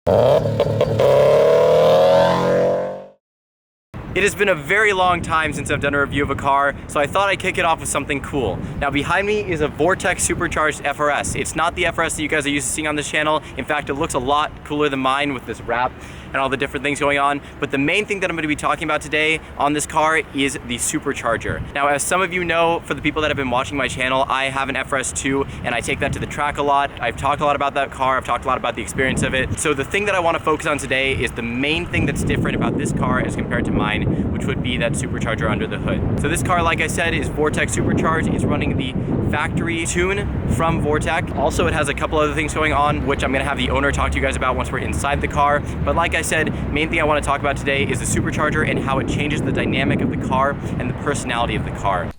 It has been a very long time since I've done a review of a car, so I thought I'd kick it off with something cool. Now behind me is a Vortech Supercharged FRS. It's not the FRS that you guys are used to seeing on this channel. In fact, it looks a lot cooler than mine with this wrap and all the different things going on. But the main thing that I'm going to be talking about today on this car is the Supercharger. Now, as some of you know, for the people that have been watching my channel, I have an FRS 2 and I take that to the track a lot. I've talked a lot about that car. I've talked a lot about the experience of it. So the thing that I want to focus on today is the main thing that's different about this car as compared to mine, which would be that Supercharger under the hood. So this car, like I said, is Vortech Supercharged. It's running the factory tune from Vortech. Also, it has a couple other things going on, which I'm gonna have the owner talk to you guys about once we're inside the car. But like I said, main thing I wanna talk about today is the Supercharger and how it changes the dynamic of the car and the personality of the car.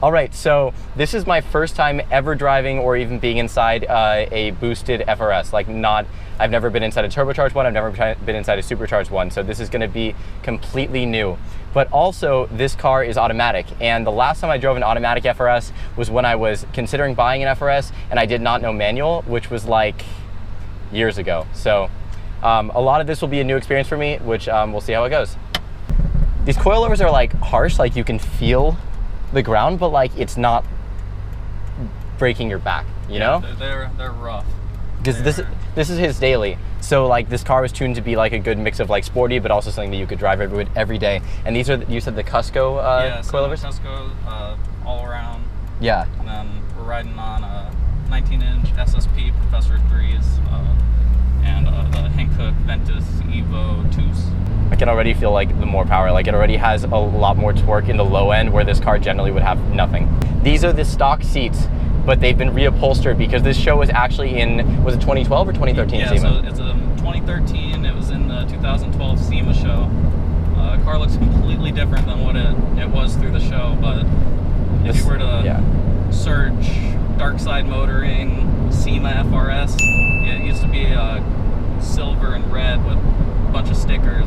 All right, so this is my first time ever driving or even being inside a boosted FRS. I've never been inside a turbocharged one, I've never been inside a supercharged one, so this is gonna be completely new. But also, this car is automatic, and the last time I drove an automatic FRS was when I was considering buying an FRS, and I did not know manual, which was like years ago. So a lot of this will be a new experience for me, which we'll see how it goes. These coilovers are like harsh, like you can feel the ground, but like it's not breaking your back, you know? They're rough. Because this is his daily, so like this car was tuned to be like a good mix of like sporty, but also something that you could drive every day. And these are, you said the Cusco coilovers? Yeah, Cusco all around. Yeah. And then we're riding on a 19-inch SSP Professor 3s and the Hankook Ventus Evo 2s. I can already feel like the more power, like it already has a lot more torque in the low end where this car generally would have nothing. These are the stock seats, but they've been reupholstered because this show was actually in, was it 2012 or 2013? Yeah, so it's a 2013, it was in the 2012 SEMA show. The car looks completely different than what it was through the show, but if you were to search Darkside motoring, SEMA FRS, it used to be silver and red with a bunch of stickers.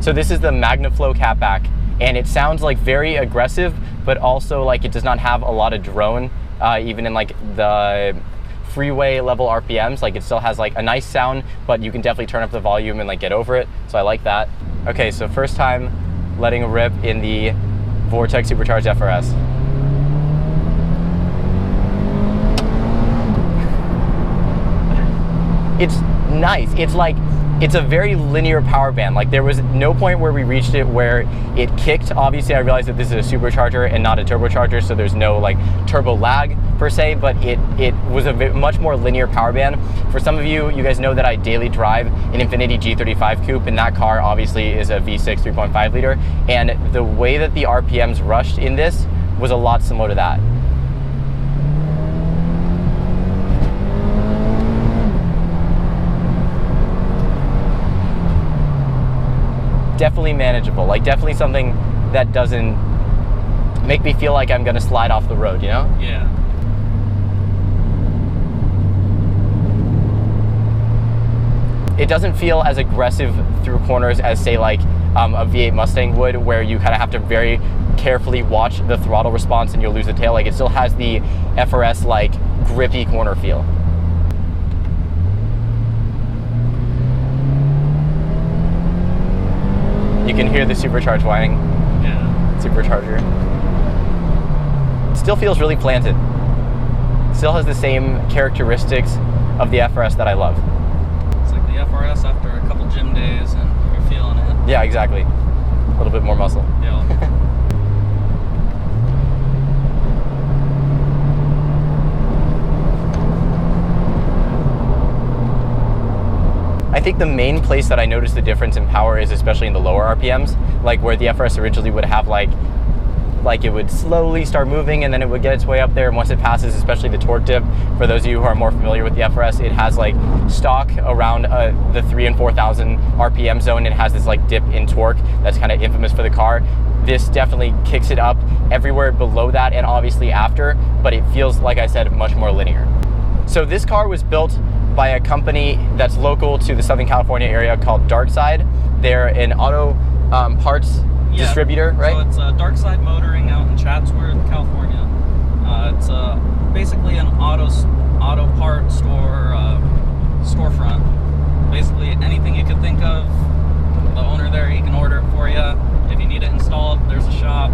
So this is the MagnaFlow catback, and it sounds like very aggressive, but also like it does not have a lot of drone, even in like the freeway level RPMs. Like it still has like a nice sound, but you can definitely turn up the volume and like get over it. So I like that. Okay, so first time letting a rip in the Vortech Supercharged FRS. It's nice. It's a very linear power band. Like there was no point where we reached it where it kicked. Obviously I realized that this is a supercharger and not a turbocharger, so there's no like turbo lag per se, but it was a much more linear power band. For some of you guys know that I daily drive an Infiniti G35 coupe, and that car obviously is a V6 3.5 liter, and the way that the RPMs rushed in this was a lot similar to that. Definitely manageable, like definitely something that doesn't make me feel like I'm gonna slide off the road, you know? Yeah. It doesn't feel as aggressive through corners as say like a V8 Mustang would, where you kind of have to very carefully watch the throttle response and you'll lose the tail. Like it still has the FRS like grippy corner feel. You can hear the supercharged whining. Yeah. Supercharger. Still feels really planted. Still has the same characteristics of the FRS that I love. It's like the FRS after a couple gym days and you're feeling it. Yeah, exactly. A little bit more muscle. Yeah. I think the main place that I noticed the difference in power is especially in the lower RPMs, like where the FRS originally would have like it would slowly start moving and then it would get its way up there, and once it passes, especially the torque dip, for those of you who are more familiar with the FRS, it has like stock around the 3,000 and 4,000 RPM zone. It has this like dip in torque that's kind of infamous for the car. This definitely kicks it up everywhere below that and obviously after, but it feels, like I said, much more linear. So this car was built by a company that's local to the Southern California area called Darkside. They're an auto parts distributor, right? So it's Darkside Motoring out in Chatsworth, California. It's basically an auto part store storefront. Basically anything you could think of, the owner there, he can order it for you. If you need it installed, there's a shop.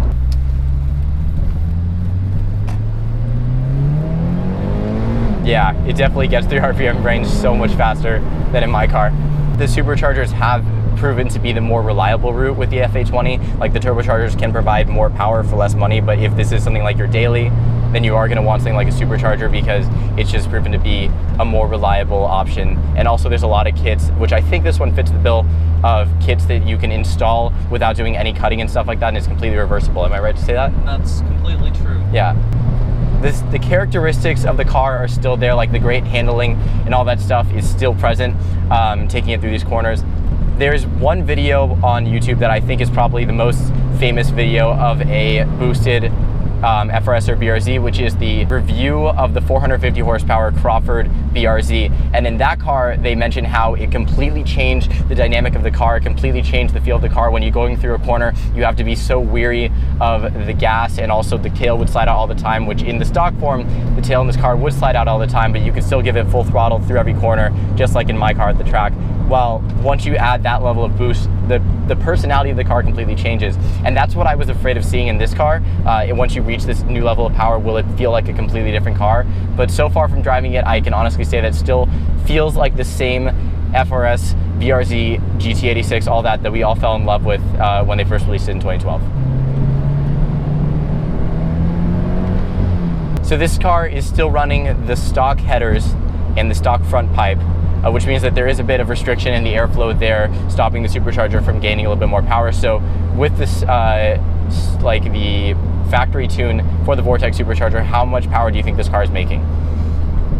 Yeah, it definitely gets through RPM range so much faster than in my car. The superchargers have proven to be the more reliable route with the FA20. Like the turbochargers can provide more power for less money, but if this is something like your daily, then you are going to want something like a supercharger because it's just proven to be a more reliable option. And also there's a lot of kits, which I think this one fits the bill of kits that you can install without doing any cutting and stuff like that, and it's completely reversible. Am I right to say that? That's completely true. Yeah. The characteristics of the car are still there, like the great handling and all that stuff is still present, taking it through these corners. There's one video on YouTube that I think is probably the most famous video of a boosted FRS or BRZ, which is the review of the 450 horsepower Crawford BRZ. And in that car, they mention how it completely changed the dynamic of the car, completely changed the feel of the car. When you're going through a corner, you have to be so weary of the gas, and also the tail would slide out all the time, which in the stock form, the tail in this car would slide out all the time, but you could still give it full throttle through every corner, just like in my car at the track. Well, once you add that level of boost, the personality of the car completely changes. And that's what I was afraid of seeing in this car. Once you reach this new level of power, will it feel like a completely different car? But so far from driving it, I can honestly say that it still feels like the same FRS, BRZ, GT86, all that we all fell in love with when they first released it in 2012. So this car is still running the stock headers and the stock front pipe, which means that there is a bit of restriction in the airflow there, stopping the supercharger from gaining a little bit more power. So with this, like the factory tune for the Vortech supercharger, how much power do you think this car is making?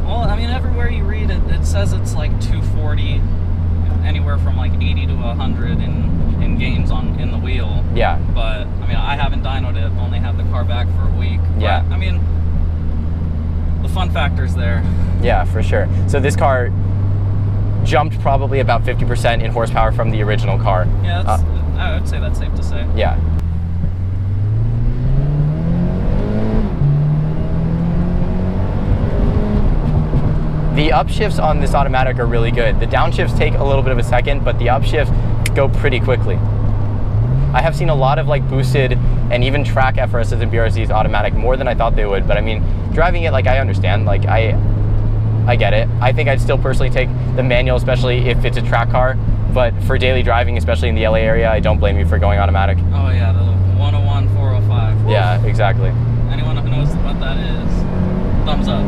Well, I mean, everywhere you read it, it says it's like 240, anywhere from like 80 to 100 in gains in the wheel. Yeah. But I mean, I haven't dynoed it. I've only had the car back for a week. Yeah. But, I mean, the fun factor's there. Yeah, for sure. So this car jumped probably about 50% in horsepower from the original car. Yeah, I would say that's safe to say. Yeah. The upshifts on this automatic are really good. The downshifts take a little bit of a second, but the upshifts go pretty quickly. I have seen a lot of like boosted and even track FRSs and BRZs automatic more than I thought they would, but I mean, driving it, like I understand, like I get it. I think I'd still personally take the manual, especially if it's a track car, but for daily driving, especially in the LA area, I don't blame you for going automatic. Oh yeah, the 101, 405. Woo. Yeah, exactly. Anyone who knows what that is, thumbs up.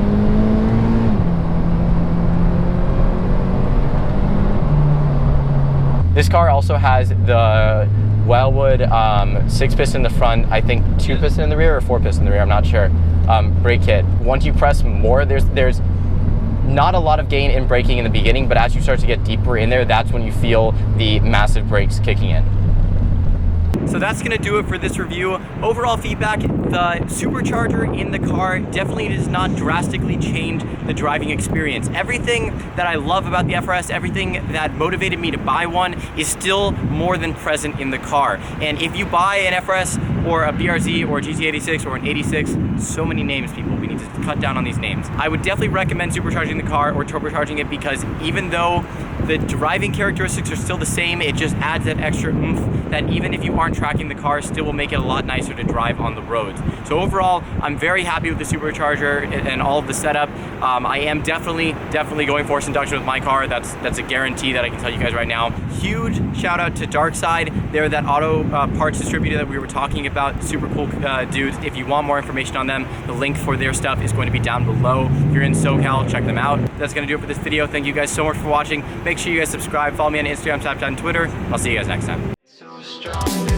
This car also has the Wellwood 6-piston in the front, I think 2-piston in the rear or 4-piston in the rear, I'm not sure, brake kit. Once you press more, there's not a lot of gain in braking in the beginning, but as you start to get deeper in there, that's when you feel the massive brakes kicking in. So that's gonna do it for this review. Overall feedback, the supercharger in the car definitely does not drastically change the driving experience. Everything that I love about the FRS, everything that motivated me to buy one is still more than present in the car. And if you buy an FRS or a BRZ or a GT86 or an 86, so many names, people, we need to cut down on these names. I would definitely recommend supercharging the car or turbocharging it, because even though the driving characteristics are still the same, it just adds that extra oomph that even if you aren't tracking the car, still will make it a lot nicer to drive on the roads. So overall, I'm very happy with the supercharger and all of the setup. I am definitely going forced induction with my car. That's a guarantee that I can tell you guys right now. Huge shout out to Darkside. They're that auto parts distributor that we were talking about. Super cool dudes. If you want more information on them, the link for their stuff is going to be down below. If you're in SoCal, check them out. That's gonna do it for this video. Thank you guys so much for watching. Make sure you guys subscribe, follow me on Instagram, Snapchat, and Twitter. I'll see you guys next time. So strong.